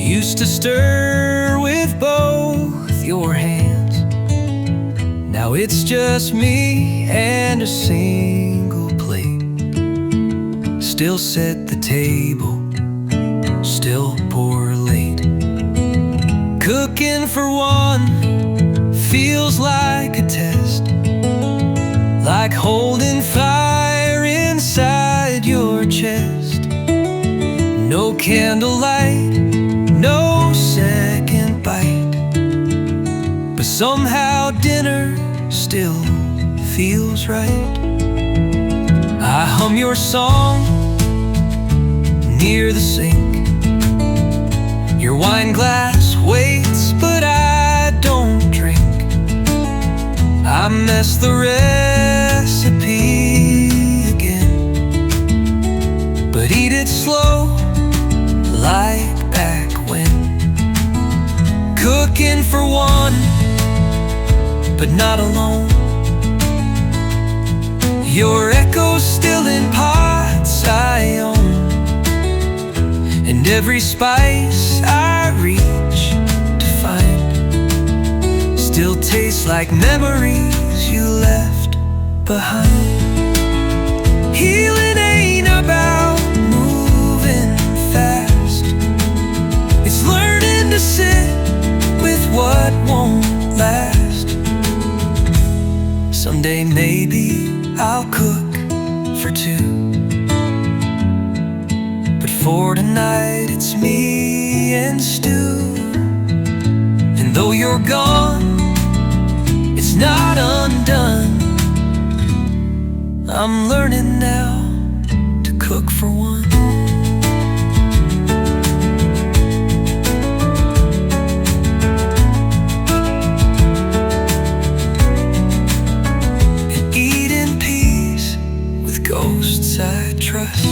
used to stir with both your hands. Now it's just me and a single plate. Still set the table, still pour late. Cooking for one feels like a test, like holding fire inside your chest. No candlelight, no second bite, but somehow dinner still feels right. I hum your song near the sink. Your wine glass waits, but I don't drink. I mess the recipe again, but eat it slow, like back when. Cooking for one, but not alone. Your echo's still in pots I own, and every spice I reach to find still tastes like memories you left behind. Healing ain't about moving fast, it's learning to sit with what won't last. Someday maybe I'll cook for two, but for tonight it's me and stew. And though you're gone, it's not undone. I'm learning now to cook for one. And eat in peace with ghosts I trust.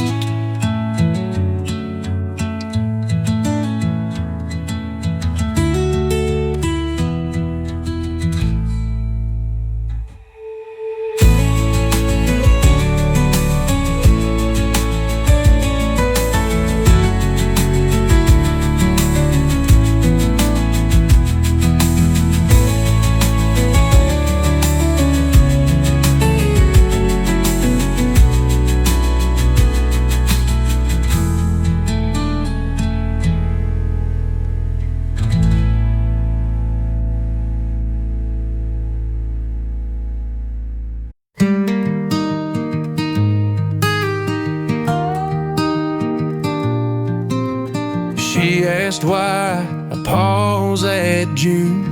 She asked why I pause at June,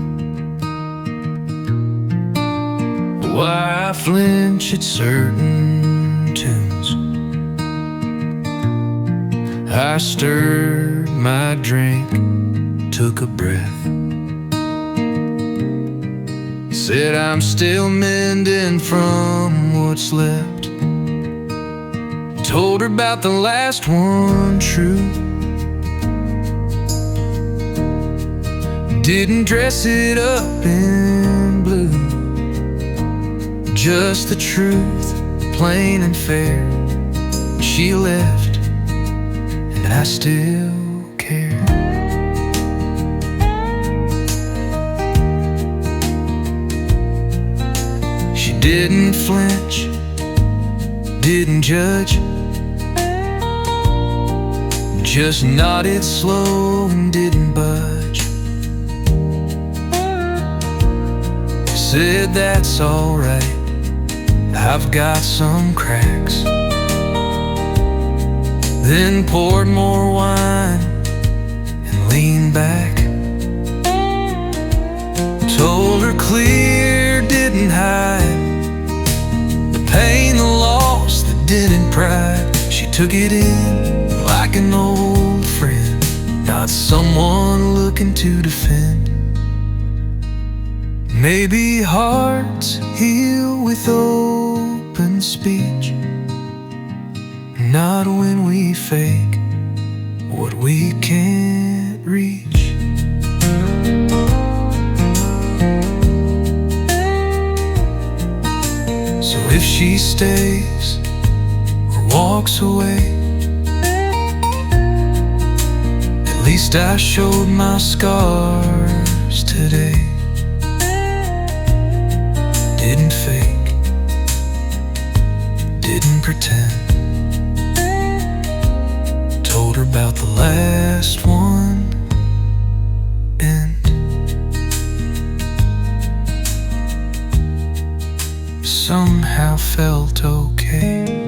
why I flinch at certain tunes. I stirred my drink, took a breath, said I'm still mending from what's left. Told her about the last one true. Didn't dress it up in blue, just the truth, plain and fair. She left, and I still care. She didn't flinch, didn't judge, just nodded slow and didn't budge. Said that's alright, I've got some cracks. Then poured more wine and leaned back. Told her clear, didn't hide the pain, the loss, the didn't pride. She took it in like an old friend, not someone looking to defend. Maybe hearts heal with open speech, not when we fake what we can't reach. So if she stays or walks away, at least I showed my scars today. Didn't fake, didn't pretend. Told her about the last one and somehow felt okay.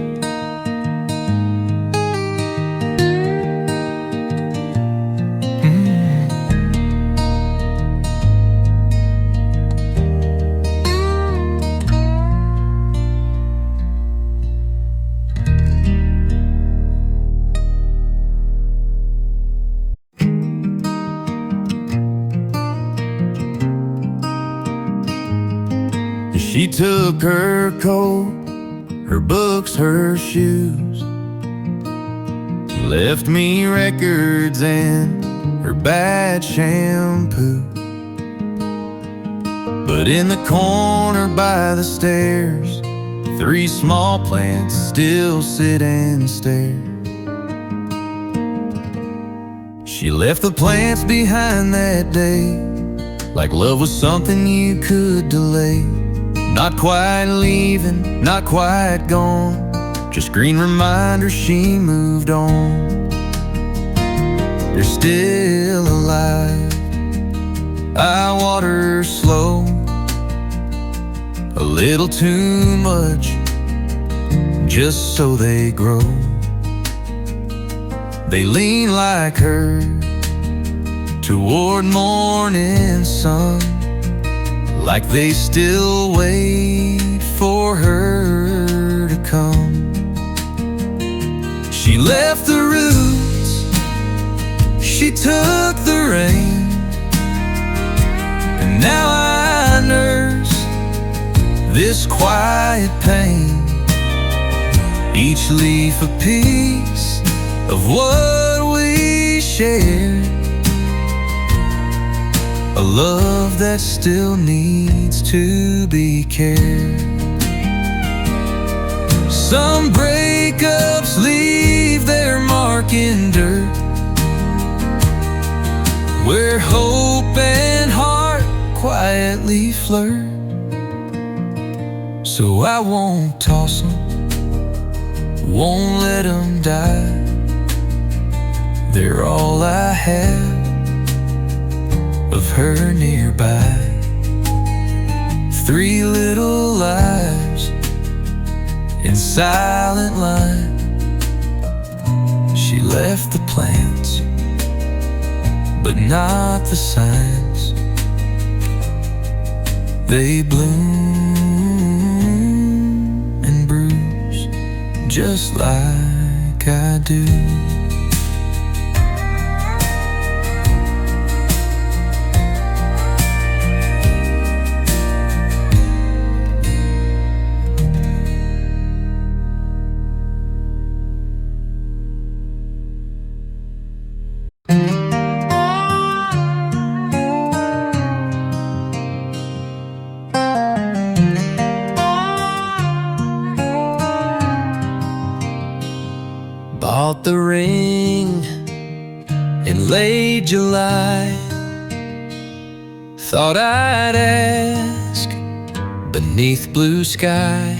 She took her coat, her books, her shoes, left me records and her bad shampoo. But in the corner by the stairs, 3 small plants still sit and stare. She left the plants behind that day, like love was something you could delay. Not quite leaving, not quite gone, just green reminders she moved on. They're still alive, I water slow, a little too much, just so they grow. They lean like her toward morning sun, like they still wait for her to come. She left the roots, she took the rain, and now I nurse this quiet pain. Each leaf a piece of what we shared, a love that still needs to be cared. Some breakups leave their mark in dirt, where hope and heart quietly flirt. So I won't toss them, won't let them die. They're all I have of her nearby. 3 little lives in silent line. She left the plants, but not the signs. They bloom and bruise just like I do. Bought the ring in late July. Thought I'd ask beneath blue sky.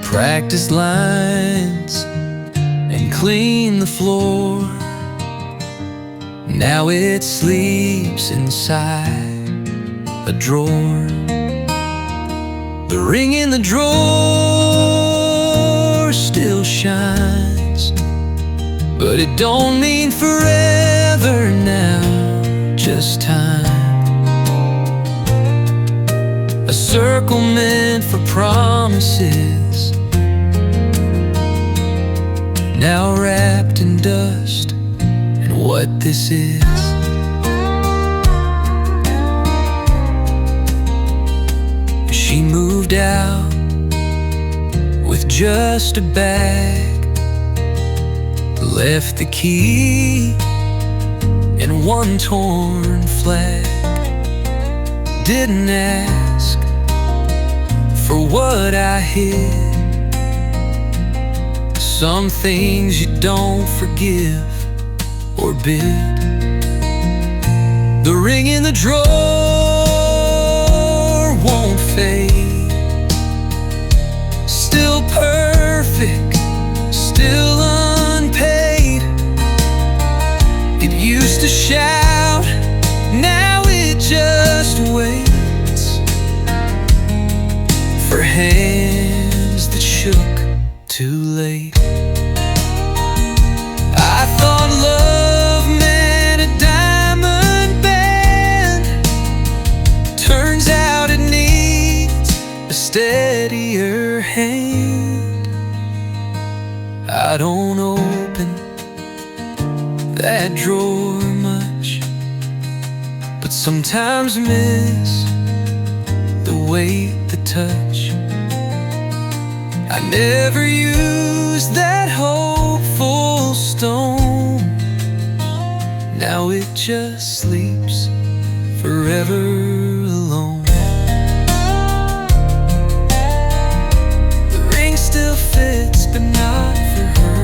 Practice lines and clean the floor. Now it sleeps inside a drawer. The ring in the drawer still shines, but it don't mean forever now, just time. A circle meant for promises, now wrapped in dust, and what this is. She moved out with just a bag, left the key and one torn flag. Didn't ask for what I hid. Some things you don't forgive or bid. The ring in the drawer won't fade. Still perfect, still unpaid. It used to shout, now it just waits for hands that shook too late. I thought love meant a diamond band. Turns out it needs a steadier hand. I don't open that drawer much, but sometimes miss the weight, the touch. I never used that hopeful stone. Now it just sleeps forever alone. The ring still fits, but not for her.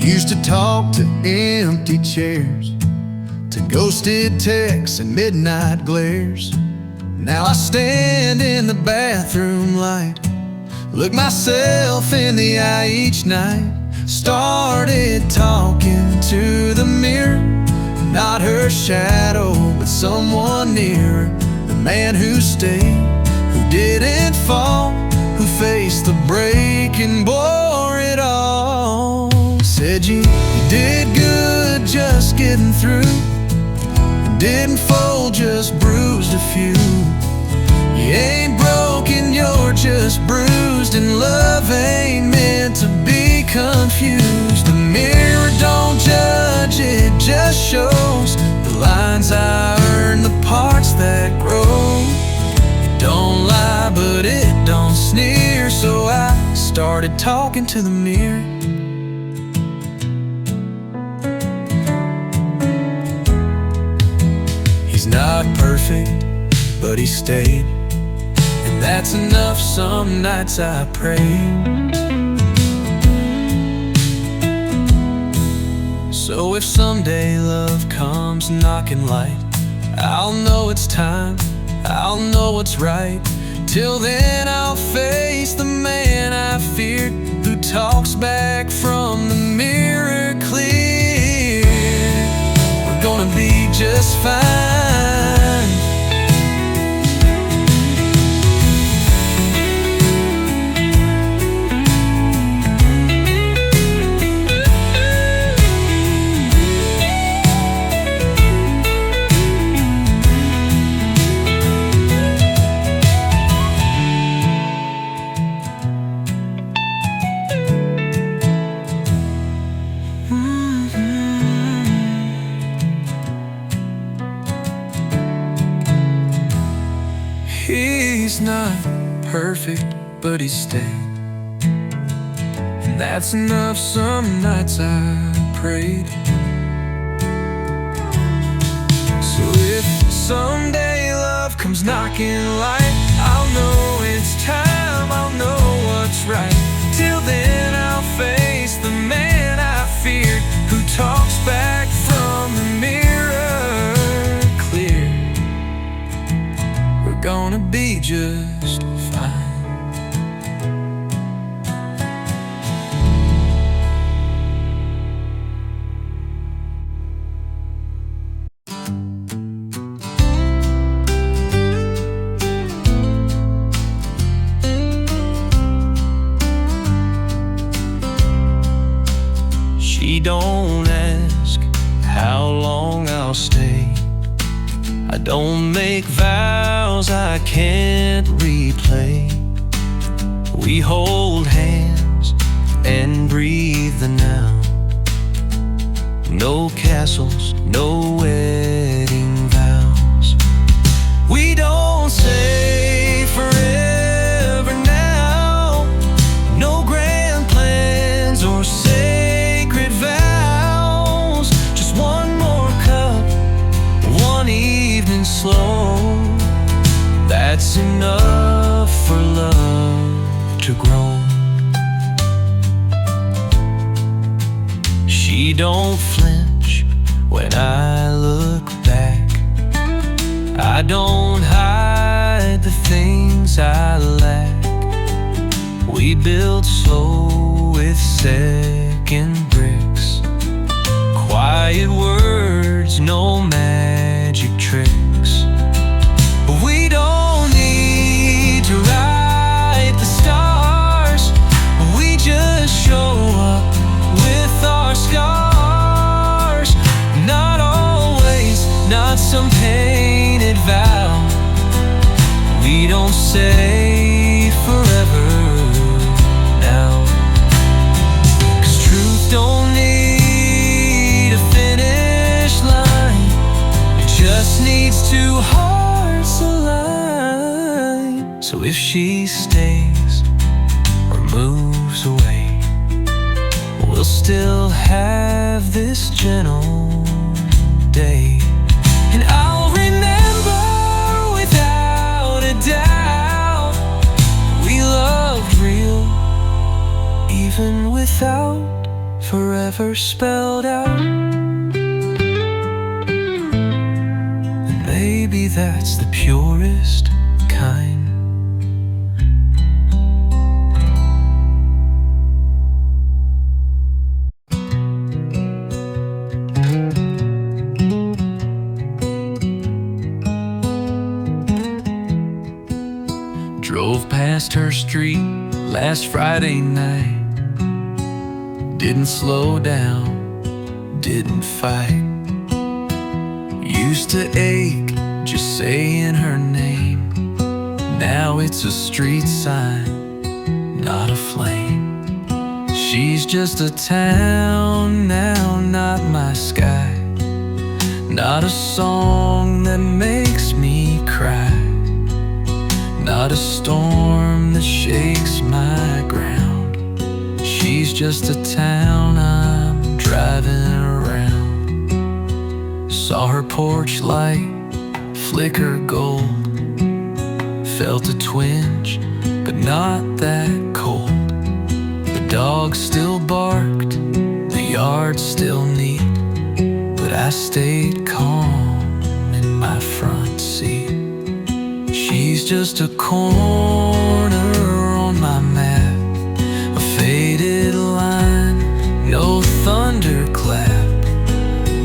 Used to talk to empty chairs, to ghosted texts and midnight glares. Now I stand in the bathroom light, look myself in the eye each night. Started talking to the mirror, not her shadow, but someone nearer. The man who stayed, who didn't fall, who faced the break and bore it all. Said you did good just getting through, didn't fold, just bruised a few. You ain't broken, you're just bruised, and love ain't meant to be confused. The mirror don't judge, it just shows the lines I earn, the parts that grow. It don't lie, but it don't sneer, so I started talking to the mirror. He's not perfect, but he stayed, and that's enough. Some nights I pray. So if someday love comes knocking light, I'll know it's time, I'll know what's right. Till then I'll face the man I feared, who talks back from the mirror clear. We're gonna be just fine. He's not perfect, but he stayed, and that's enough. Some nights I prayed. So if someday love comes knocking light, I'll know it's time, I'll know what's right. Till then I'll face the man I feared, who talks back from the mirror clear. We're gonna be just fine. She don't ask how long I'll stay. I don't make vows I can't replay. We hold hands and breathe the now. No castles, no wedding vows. We don't say forever don't flinch when I look back. I don't hide the things I lack. We build slow with second bricks. Quiet words, no magic tricks. We don't need to write the stars. We just show up with our scars. Not always, not some painted vow. We don't say forever now. 'Cause truth don't need a finish line. It just needs two hearts aligned. So if she stays or moves away, we'll still have this gentle day. And I'll remember without a doubt, we loved real, even without forever spelled out. And maybe that's the purest kind. Drove past her street last Friday night. Didn't slow down, didn't fight. Used to ache just saying her name. Now it's a street sign, not a flame. She's just a town now, not my sky. Not a song that makes me cry. Not a storm that shakes my ground. She's just a town I'm driving around. Saw her porch light flicker gold. Felt a twinge, but not that cold. The dog still barked, the yard still neat, but I stayed calm in my front seat. She's just a corner on my map, a faded line, no thunderclap.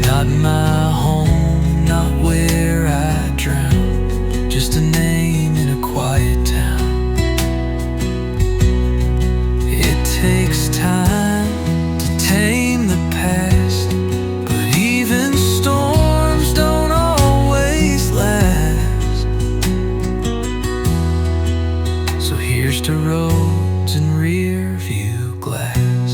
Not my home, not where I drown, just a name in a quiet town. It takes time to tame the past, but even storms don't always last. So here's to roads and rear view glass.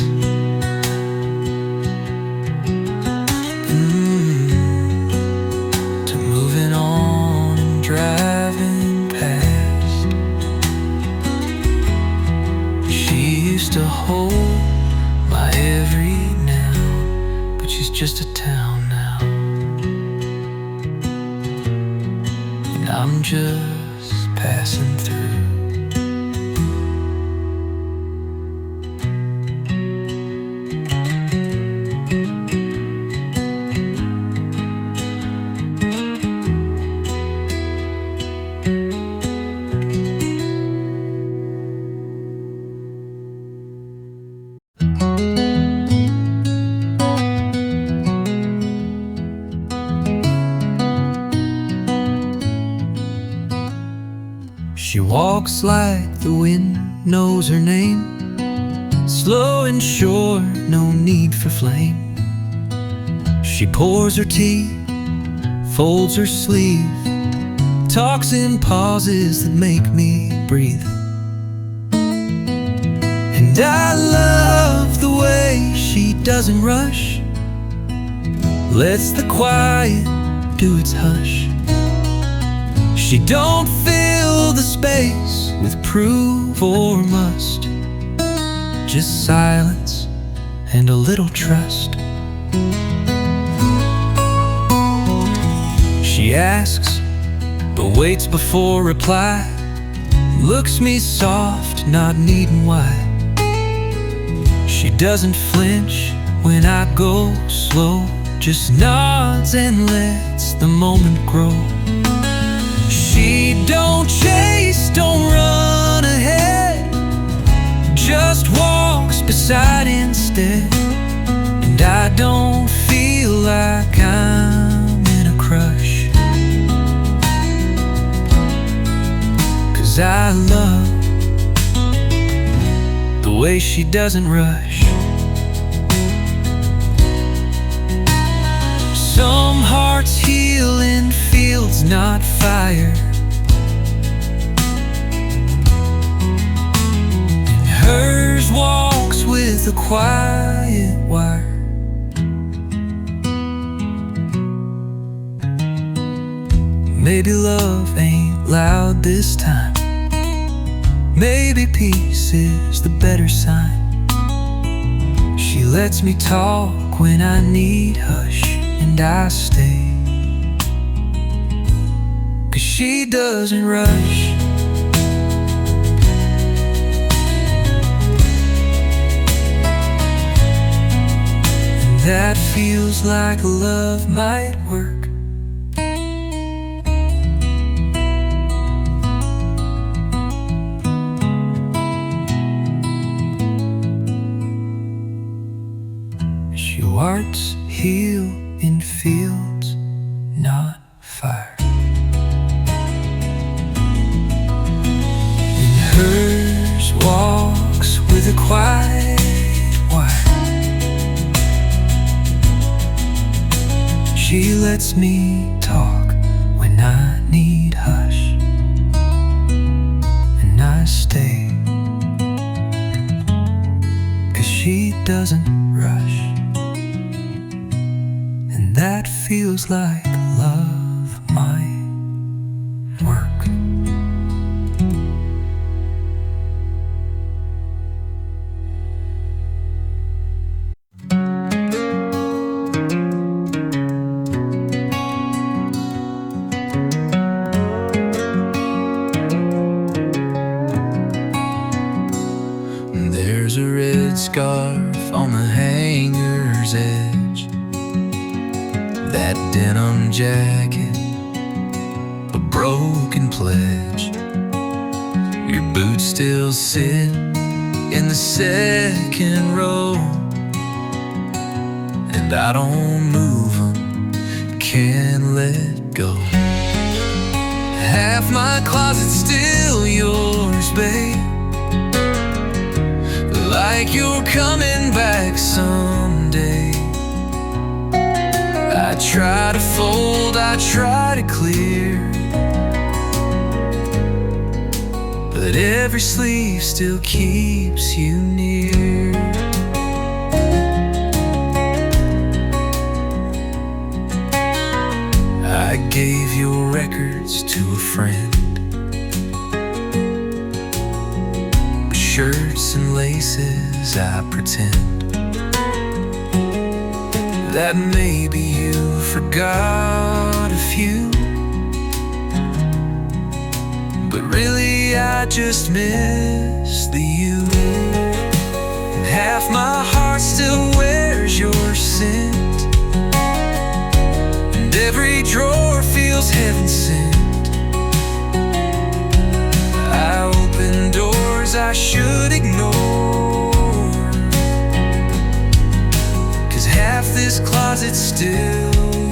To moving on and driving past. She used to hold my every now, but she's just a town now. And I'm just passing through. She walks like the wind knows her name. Slow and sure, no need for flame. She pours her tea, folds her sleeve, talks in pauses that make me breathe. And I love the way she doesn't rush, lets the quiet do its hush. She don't fill the space with proof or must, just silence and a little trust. She asks, but waits before reply. Looks me soft, not needing why. She doesn't flinch when I go slow, just nods and lets the moment grow. She don't chase, don't run ahead, just walks beside instead. And I don't feel like I'm in a crush, 'cause I love the way she doesn't rush. Some hearts heal in fields, not fire, and hers walks with a quiet wire. Maybe love ain't loud this time, maybe peace is the better sign. She lets me talk when I need hush, and I stay, 'cause she doesn't rush. And that feels like love might work. Hearts heal in fields, not fire. And hers walks with a quiet wire. She lets me talk when I need hush, and I stay, 'cause she doesn't rush. That feels like love might work. There's a red scarf on the hanger's edge, that denim jacket, a broken pledge. Your boots still sit in the second row, and I don't move them, can't let go. Half my closet's still yours, babe, like you're coming back someday. I try to fold, I try to clear, but every sleeve still keeps you near. I gave your records to a friend, shirts and laces, I pretend that maybe you forgot a few, but really I just miss the you. And half my heart still wears your scent, and every drawer feels heaven sent. I open doors I should ignore, 'cause half this closet's still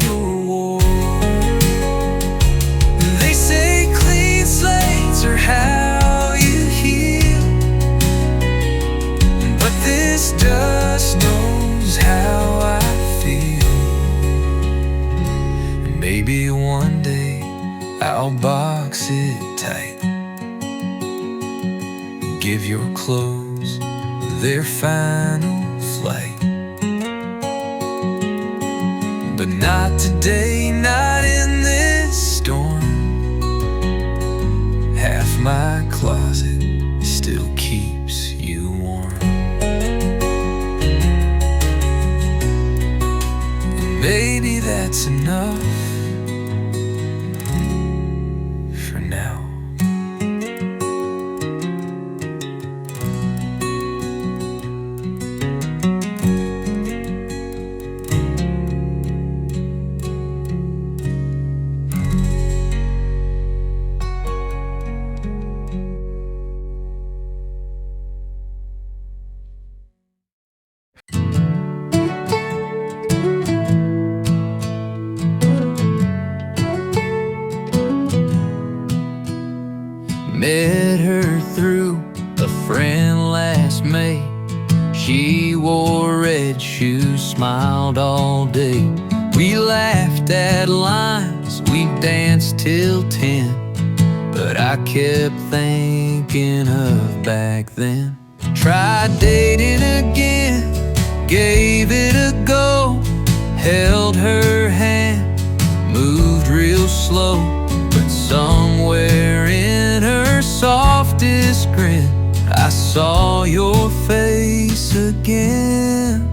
your war. They say clean slates are how you heal, but this dust knows how I feel. And maybe one day I'll box it tight, give your clothes their final flight. But not today, not in this storm. Half my closet still keeps you warm. And maybe that's enough for now. friend last May. She wore red shoes, smiled all day. We laughed at lines, we danced till 10. But I kept thinking of back then. Tried dating again, gave it a go. Held her hand, moved real slow. But somewhere in her softest grin, I saw your face again.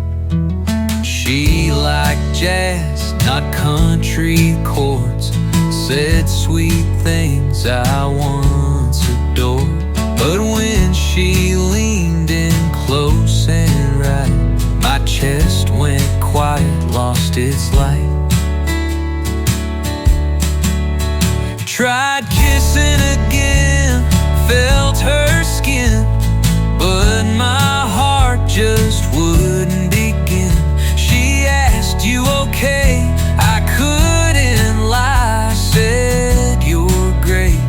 She liked jazz, not country chords. Said sweet things I once adored. But when she leaned in close and right, my chest went quiet, lost its light. Tried kissing again, felt her skin, but my heart just wouldn't begin. She asked, "You okay?" I couldn't lie, said, "You're great,"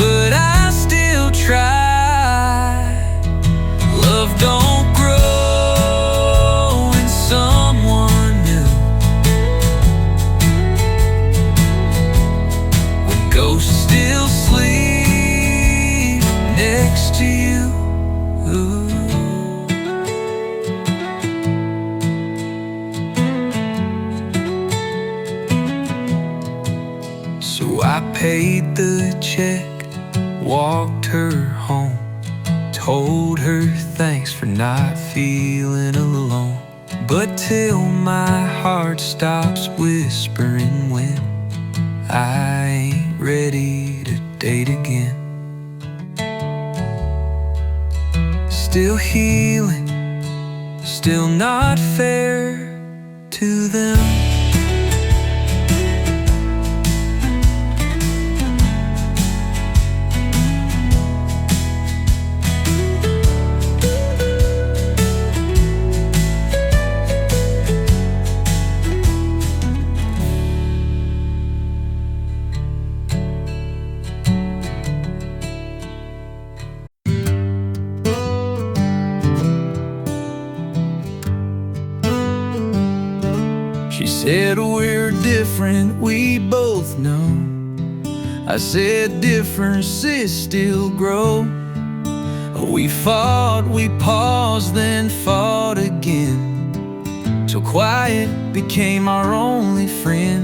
but I still try. Love don't grow in someone new. When ghosts still sleep next to you. So I paid the check, walked her home, told her thanks for not feeling alone. But till my heart stops whispering when I ain't ready to date again. Still healing, still not fair to them. She said, "We're different, we both know." I said, "Differences still grow." We fought, we paused, then fought again, till quiet became our only friend.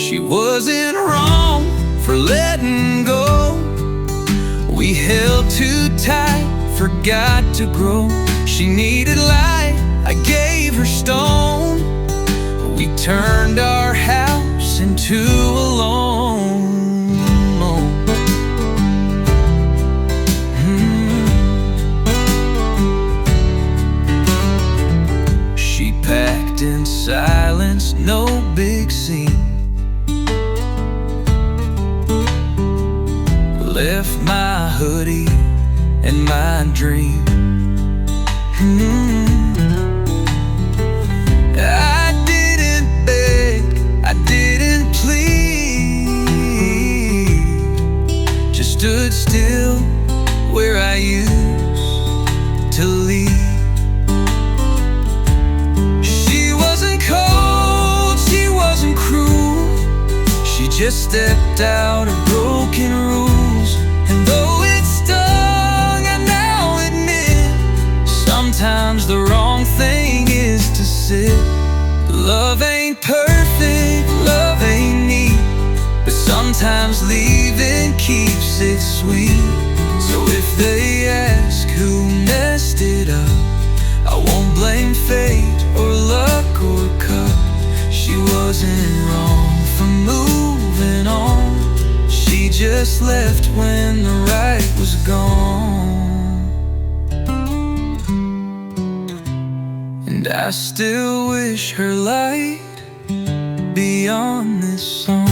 She wasn't wrong for letting go. We held too tight, forgot to grow. She needed light, I gave her stone. We turned our house into a lone. She packed in silence, no big scene. Left my hoodie and my dream. I didn't beg, I didn't plead, just stood still where I used to lead. She wasn't cold, she wasn't cruel. She just stepped out of broken rules. And though it stung, I now admit, sometimes the wrong thing is to sit. Love ain't perfect, love ain't neat, but sometimes leaving keeps it sweet. So if they ask who messed it up, I won't blame fate or luck or cup. She wasn't wrong for moving on. She just left when the right was gone. And I still wish her light beyond this song.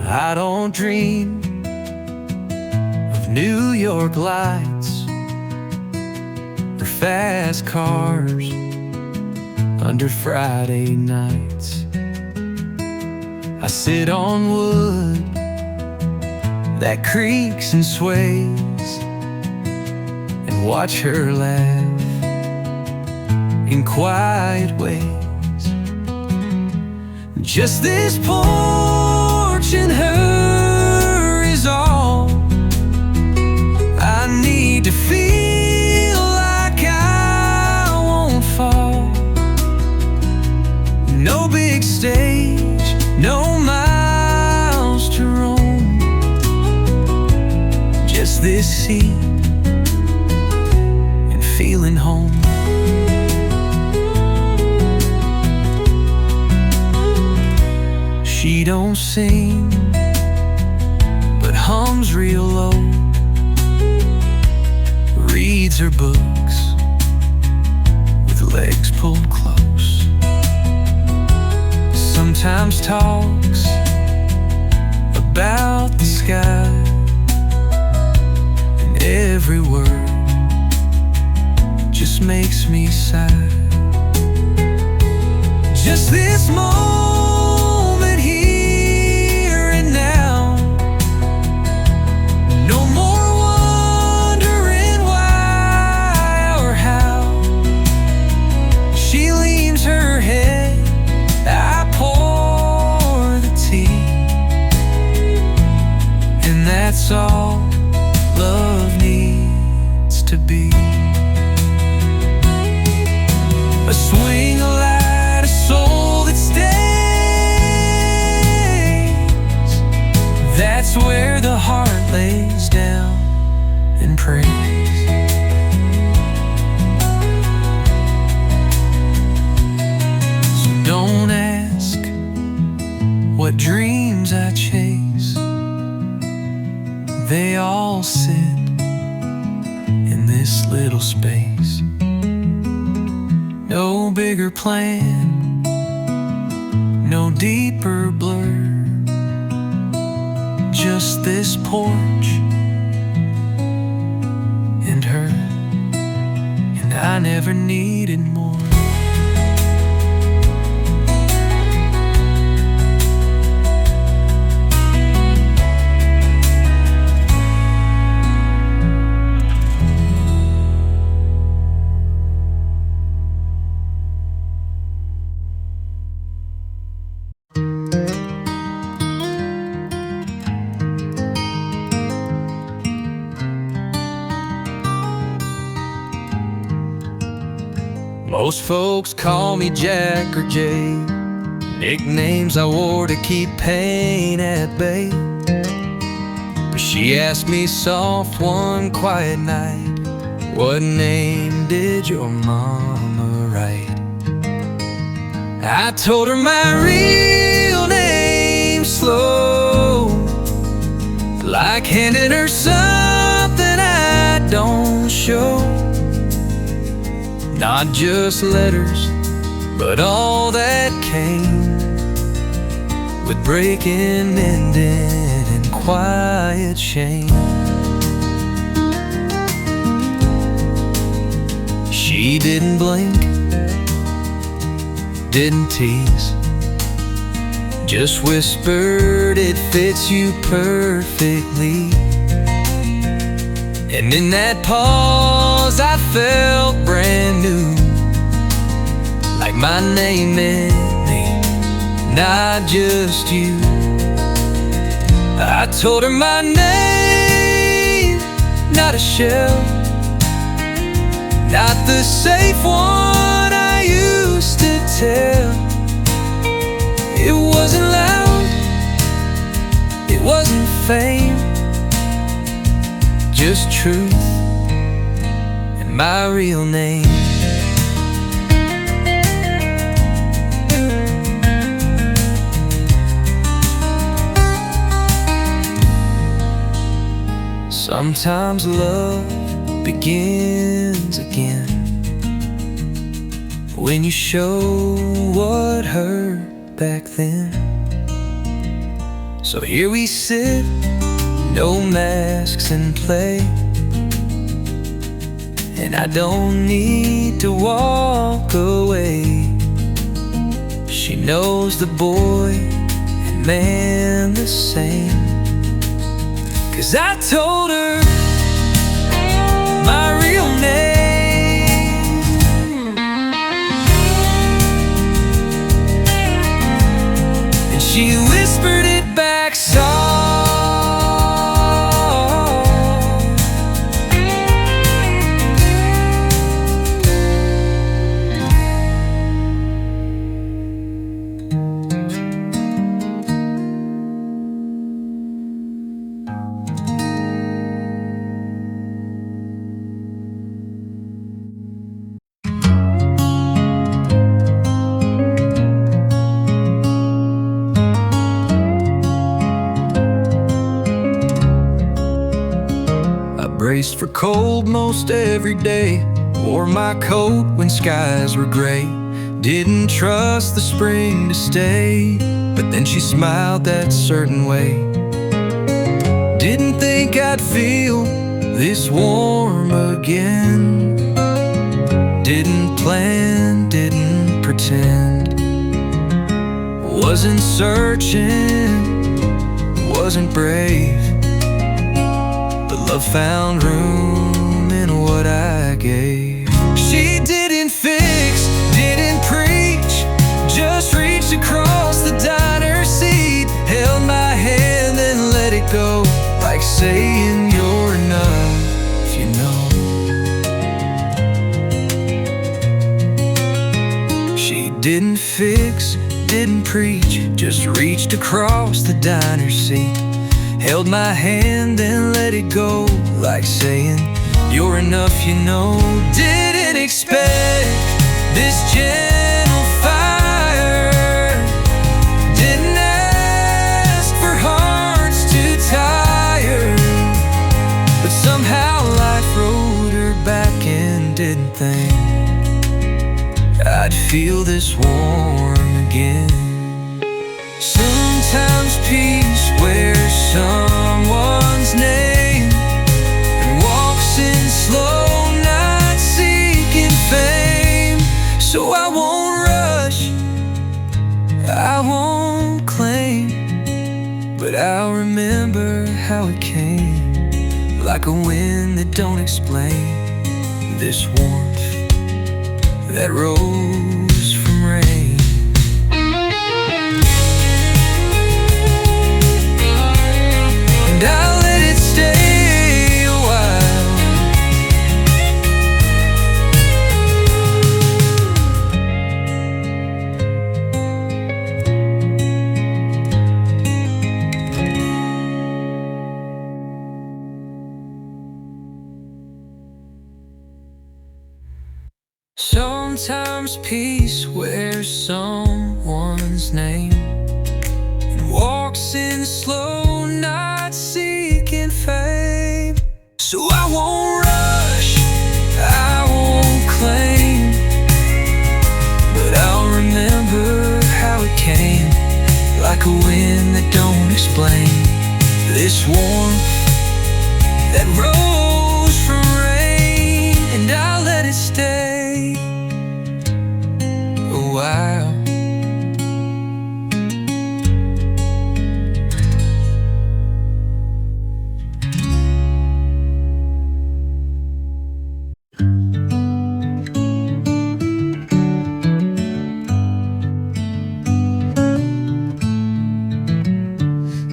I don't dream of New York lights or fast cars under Friday nights. I sit on wood that creaks and sways and watch her laugh in quiet ways. Just this porch and her is all I need to feel like I won't fall. No big stage, no miles to roam, just this seat and feeling home. She don't sing, but hums real low, reads her books with legs pulled close, sometimes talks about the sky, and every word just makes me sigh. Just this moment here and now, no more wondering why or how. She leans her head, I pour the tea, and that's all love needs to be. A swing, a light, a soul that stays. That's where the heart lays down and prays. So don't ask what dreams I chase. They all sit in this little space. No bigger plan, no deeper blur, just this porch and her, and I never needed more. Most folks call me Jack or Jay, nicknames I wore to keep pain at bay. But she asked me soft one quiet night, what name did your mama write? I told her my real name slow, like handing her something I don't show. Not just letters, but all that came with breaking, mending, and quiet shame. She didn't blink, didn't tease, just whispered, it fits you perfectly. And in that pause I felt brand new, like my name meant me, not just you. I told her my name, not a shell, not the safe one I used to tell. It wasn't loud, it wasn't fame, just truth and my real name. Sometimes love begins again when you show what hurt back then. So here we sit, no masks in play, and I don't need to walk away. She knows the boy and man the same, 'cause I told her my real name. And she whispered it back soft. Braced for cold most every day, wore my coat when skies were gray. Didn't trust the spring to stay, but then she smiled that certain way. Didn't think I'd feel this warm again. Didn't plan, didn't pretend. Wasn't searching, wasn't brave. Love found room in what I gave. She didn't fix, didn't preach, just reached across the diner seat, held my hand and let it go, like saying you're enough, you know. She didn't fix, didn't preach, just reached across the diner seat, held my hand and let it go, like saying, you're enough, you know. Didn't expect this gentle fire, didn't ask for hearts too tired, but somehow life rode her back and didn't think I'd feel this warm again. Sometimes peace wears someone's name and walks in slow, not seeking fame. So I won't rush, I won't claim, but I'll remember how it came, like a wind that don't explain. This warmth that rose from rain. I'll let it stay a while. Sometimes peace wears someone's name and walks in slow, not seeking fame. So I won't rush, I won't claim, but I'll remember how it came, like a wind that don't explain. This warmth that rose from rain, and I'll let it stay a while.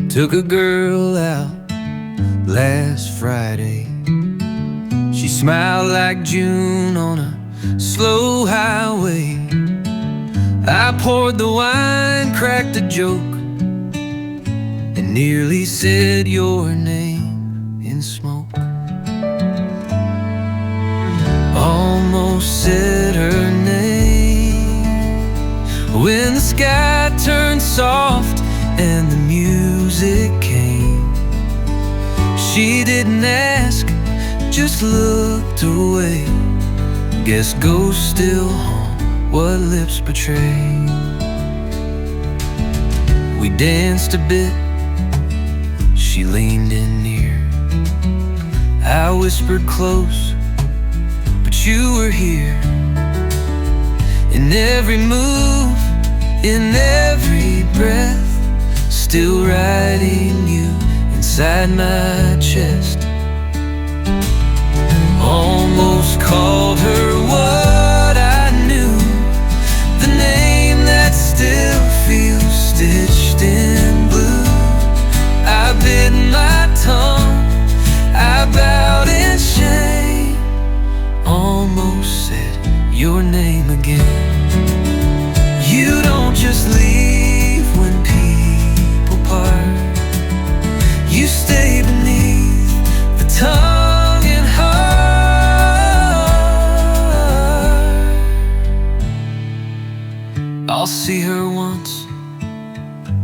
Took a girl out last Friday. She smiled like June on a slow highway. I poured the wine, cracked a joke, and nearly said your name in smoke. Almost said her name when the sky turned soft and the music came. She didn't ask, just looked away. Guess ghosts still haunt what lips betray. We danced a bit she leaned in near. I whispered close, but you were here. In every move, in every breath, still writing you inside my chest. Almost called her what I knew, the name that still feels stitched in blue. I bit my tongue, I bowed in shame, almost said your name again. You don't just leave when people part, you stay beneath the tongue and heart. I'll see her once,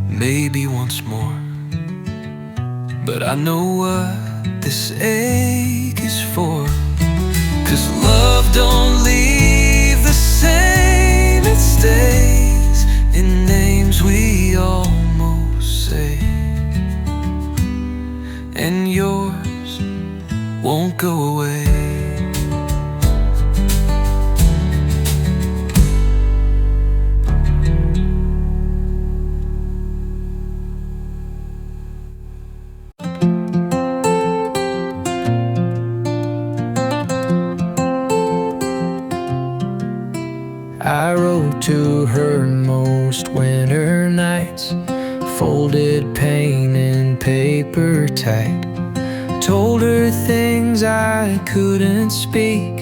maybe once more, but I know what this ache is for. 'Cause love don't leave the same, it stays in names we almost say. And yours won't go away. I wrote to her most winter nights, folded pain in paper tight. Told her things I couldn't speak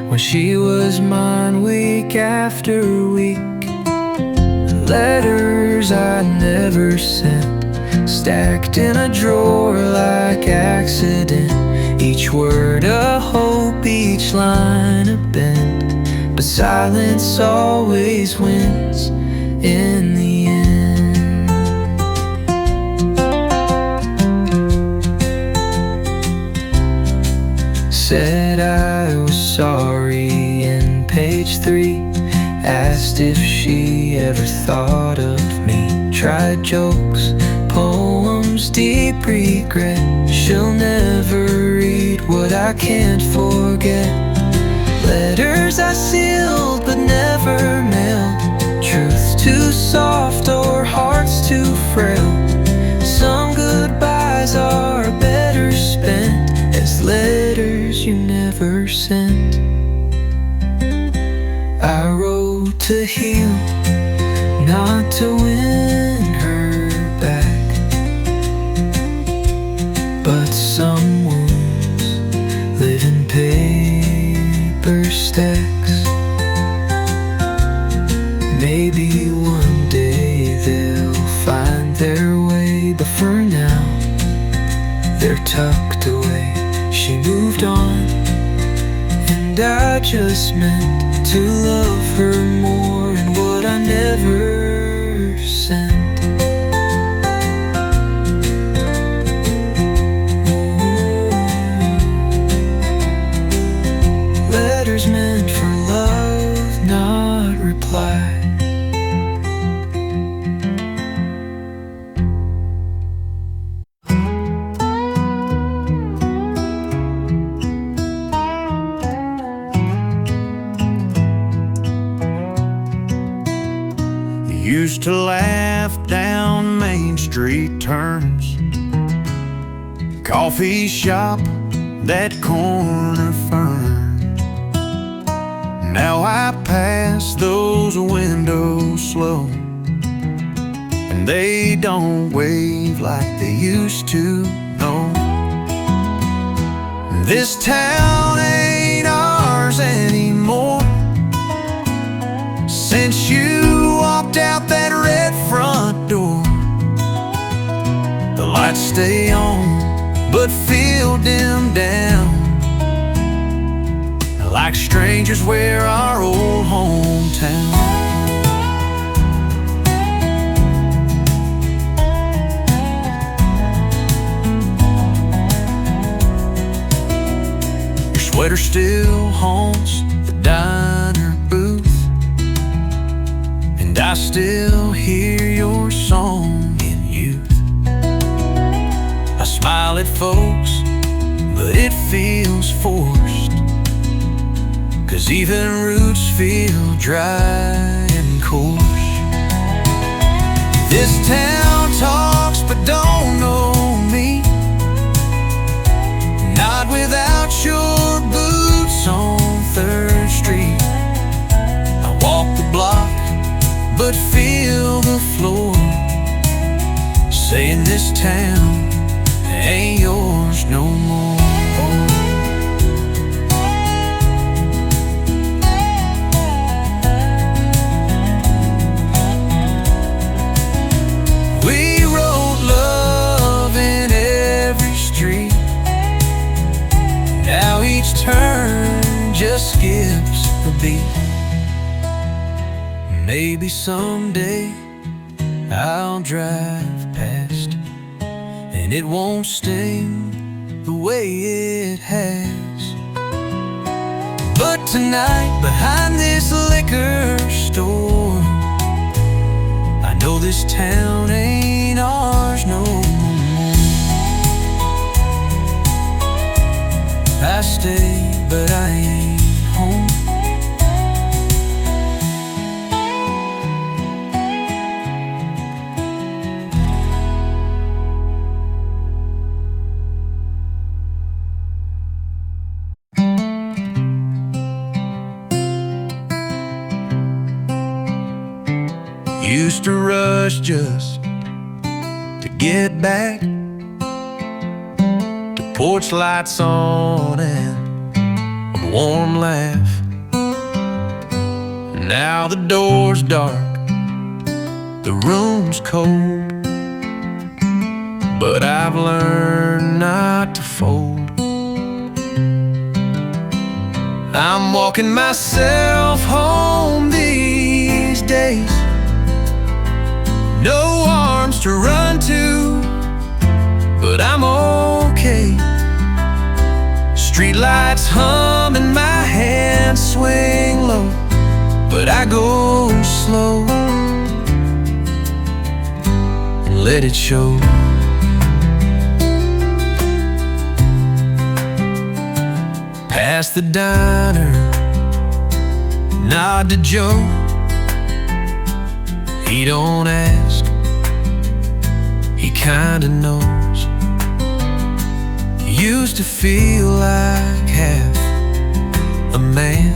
when she was mine week after week. Letters I never sent, stacked in a drawer like accident. Each word a hope, each line a bend, but silence always wins in the end. Said I was sorry in page 3, asked if she ever thought of me. Tried jokes, poems, deep regret. She'll never read what I can't forget. Letters I sealed but never mailed, truth too soft or hearts too frail. Some goodbyes are better spent as letters you never sent. I wrote to heal, not to win her back, but some wounds live in paper stacks. Maybe one day they'll find their way, but for now they're tucked away. She moved on, and I just meant to love her more, and what I never sent. Letters meant for love, not reply. Used to laugh down Main Street turns, coffee shop, that corner firm. Now I pass those windows slow, and they don't wave like they used to, no. This town ain't ours anymore. Since you walked out that red front door, the lights stay on but feel dimmed down, like strangers wear our old hometown. Your sweater still haunts the diner booth, and I still hear your song in youth. I smile at folks, but it feels forced. 'Cause even roots feel dry and coarse. This town talks but don't know me, not without your boots on 3rd Street. I walk the block but feel the floor, saying this town ain't yours no more. We wrote love in every street. Now each turn just skips a beat. Maybe someday I'll drive past and it won't sting the way it has. But tonight, behind this liquor store, I know this town ain't ours no more. I stay, but I ain't home. Used to rush just to get back, the porch lights on and a warm laugh. Now the door's dark, the room's cold, but I've learned not to fold. I'm walking myself home these days. No arms to run to, but I'm okay. Streetlights hum and my hands swing low, but I go slow and let it show. Past the diner, nod to Joe. He don't ask, he kinda knows. Used to feel like half a man.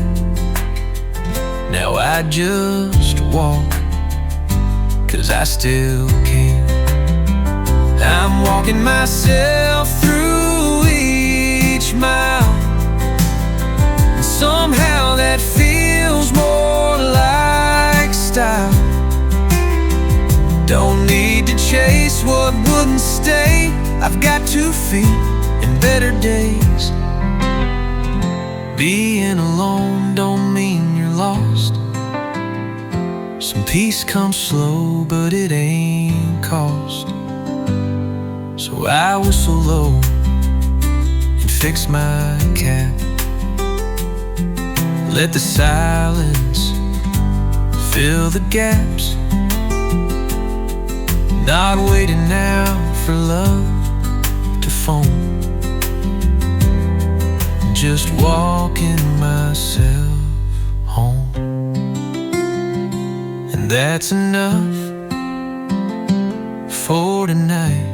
Now I just walk, 'cause I still can. I'm walking myself through each mile, and somehow that feels more like style. Don't need to chase what wouldn't stay. I've got 2 feet in better days. Being alone don't mean you're lost. Some peace comes slow, but it ain't cost. So I whistle low and fix my cap. Let the silence fill the gaps. Not waiting now for love to phone. Just walking myself home. And that's enough for tonight.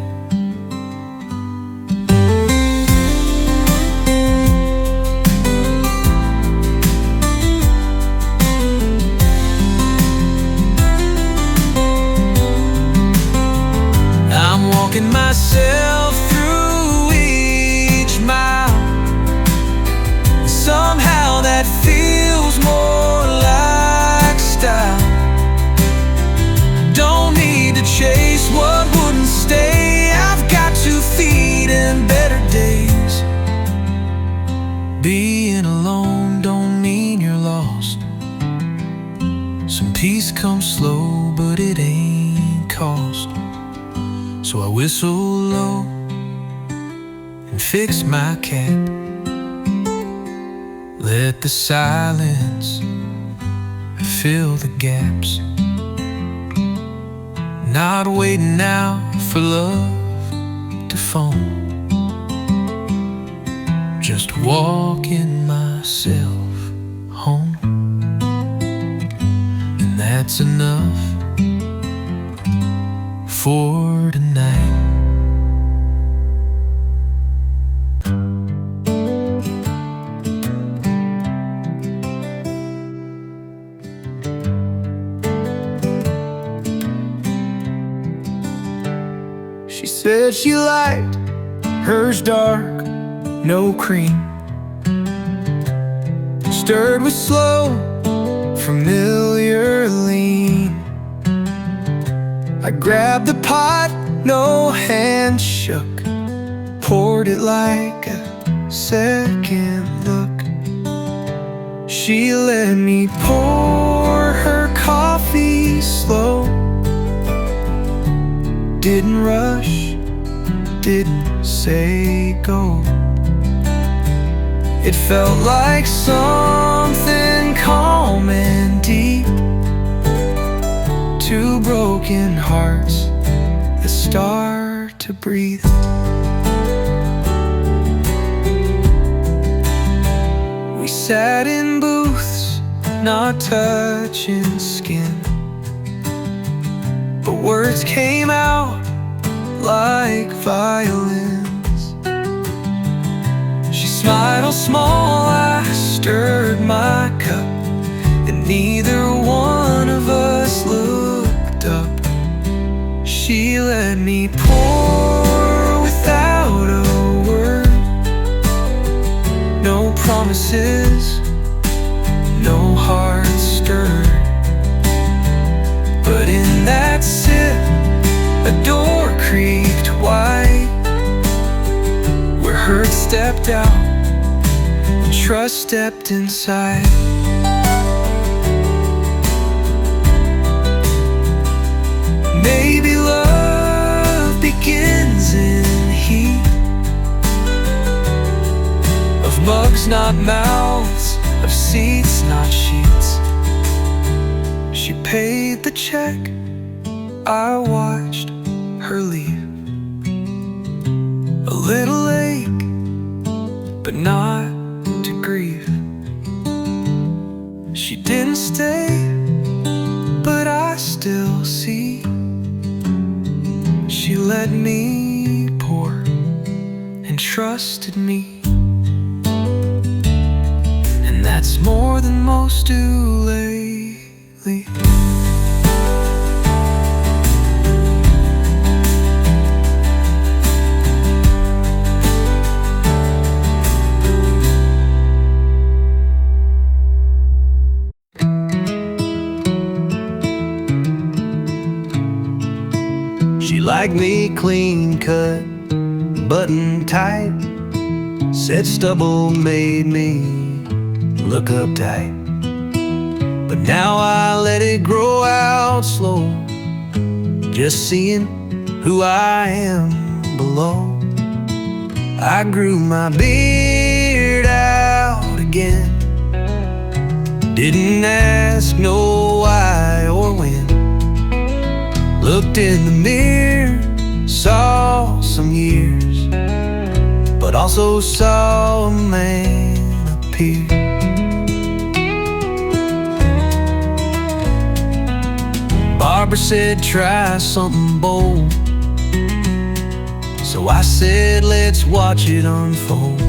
Walking myself through each mile, somehow that feels more like style. Don't need to chase what wouldn't stay. I've got 2 feet in better days. Being alone don't mean you're lost. Some peace comes slow, but it ain't cost. So I whistle low and fix my cap. Let the silence fill the gaps. Not waiting now for love to phone. just walking myself home, and that's enough for tonight. She said she liked hers dark, no cream, stirred with slow, familiar lean. I grabbed the pot, no hand shook, poured it like a second look. She let me pour her coffee slow, didn't rush, didn't say go. It felt like something calm and deep, two broken hearts that start to breathe. We sat in booths, not touching skin, but words came out like violins. She smiled all small, I stirred my cup, and neither one of us looked up. She let me pour without a word, no promises, no heart stirred. But in that sip, a door creaked wide, where hurt stepped out and trust stepped inside. Maybe love begins in heat of mugs, not mouths, of seats, not sheets. She paid the check, I watched her leave. A little ache, but not to grieve. She didn't stay, but I still see. She let me pour and trusted me, and that's more than most do lately. She liked me clean cut, button tight, said stubble made me look uptight. But now I let it grow out slow, just seeing who I am below. I grew my beard out again, didn't ask no why or when. Looked in the mirror, saw some years, but also saw a man appear. Barbara said try something bold, so I said let's watch it unfold.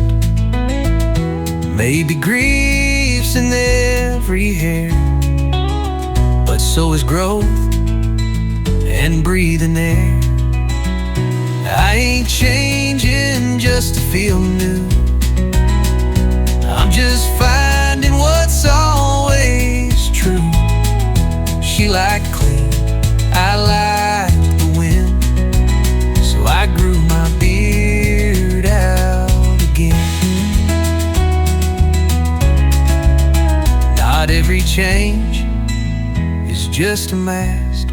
Maybe grief's in every hair, but so is growth and breathing air. I ain't changing just to feel new, I'm just finding what's always true. She liked clean, I liked the wind, so I grew my beard out again. Not every change is just a mask,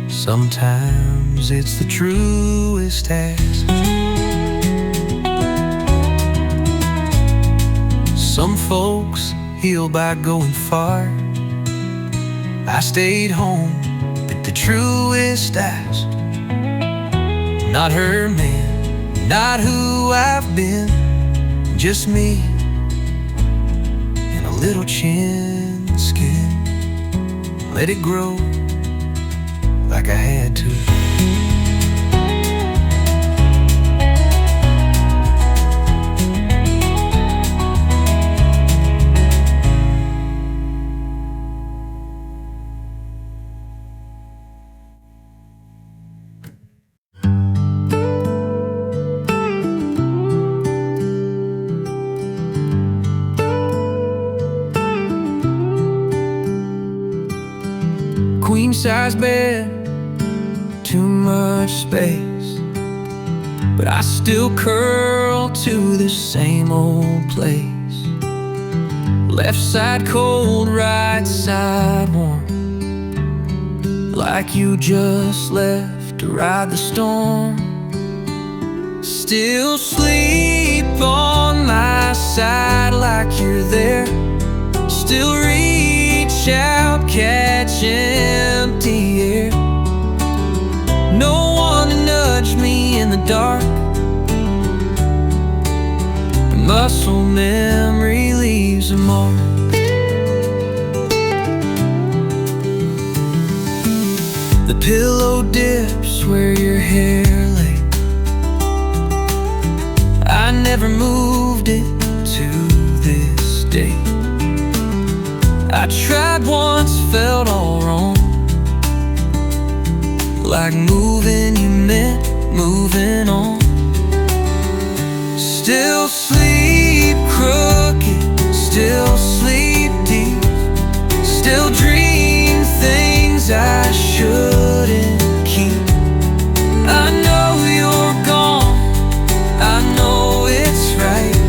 sometimes it's the truest task. Some folks heal by going far, I stayed home, but the truest ask. Not her man, not who I've been, just me and a little chin skin. Let it grow like I had to. Queen size bed, too much space, but I still curl to the same old place. Left side cold, right side warm, like you just left to ride the storm. Still sleep on my side like you're there. Still reach out, catch empty air. No one to nudge me in the dark. Muscle memory leaves a mark. The pillow dips where your hair lay. I never moved it to this day. I tried once, felt all wrong, like moving you meant moving on. Still sleep crooked, still sleep deep, still dream things I shouldn't keep. I know you're gone, I know it's right,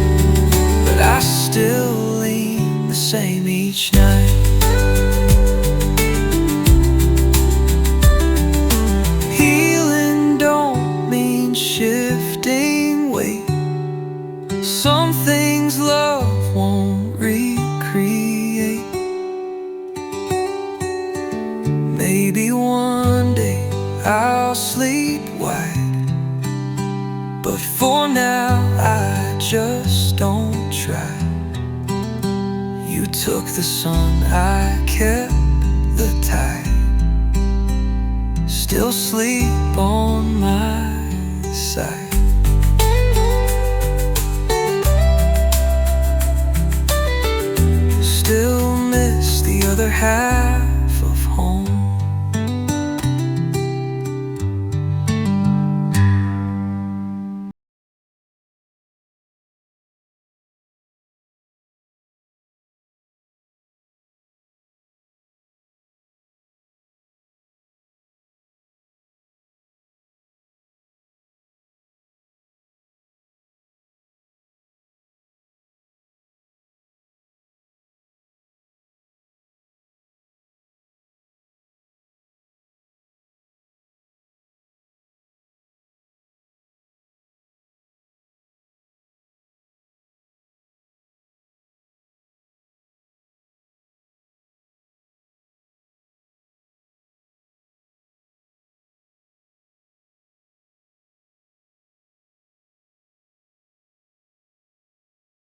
but I still lean the same each night. Healing don't mean shifting weight. Some things love won't recreate. Maybe one day I'll sleep wide, but for now I just don't try. You took the sun, I kept the tide. Still sleep on my side. Still miss the other half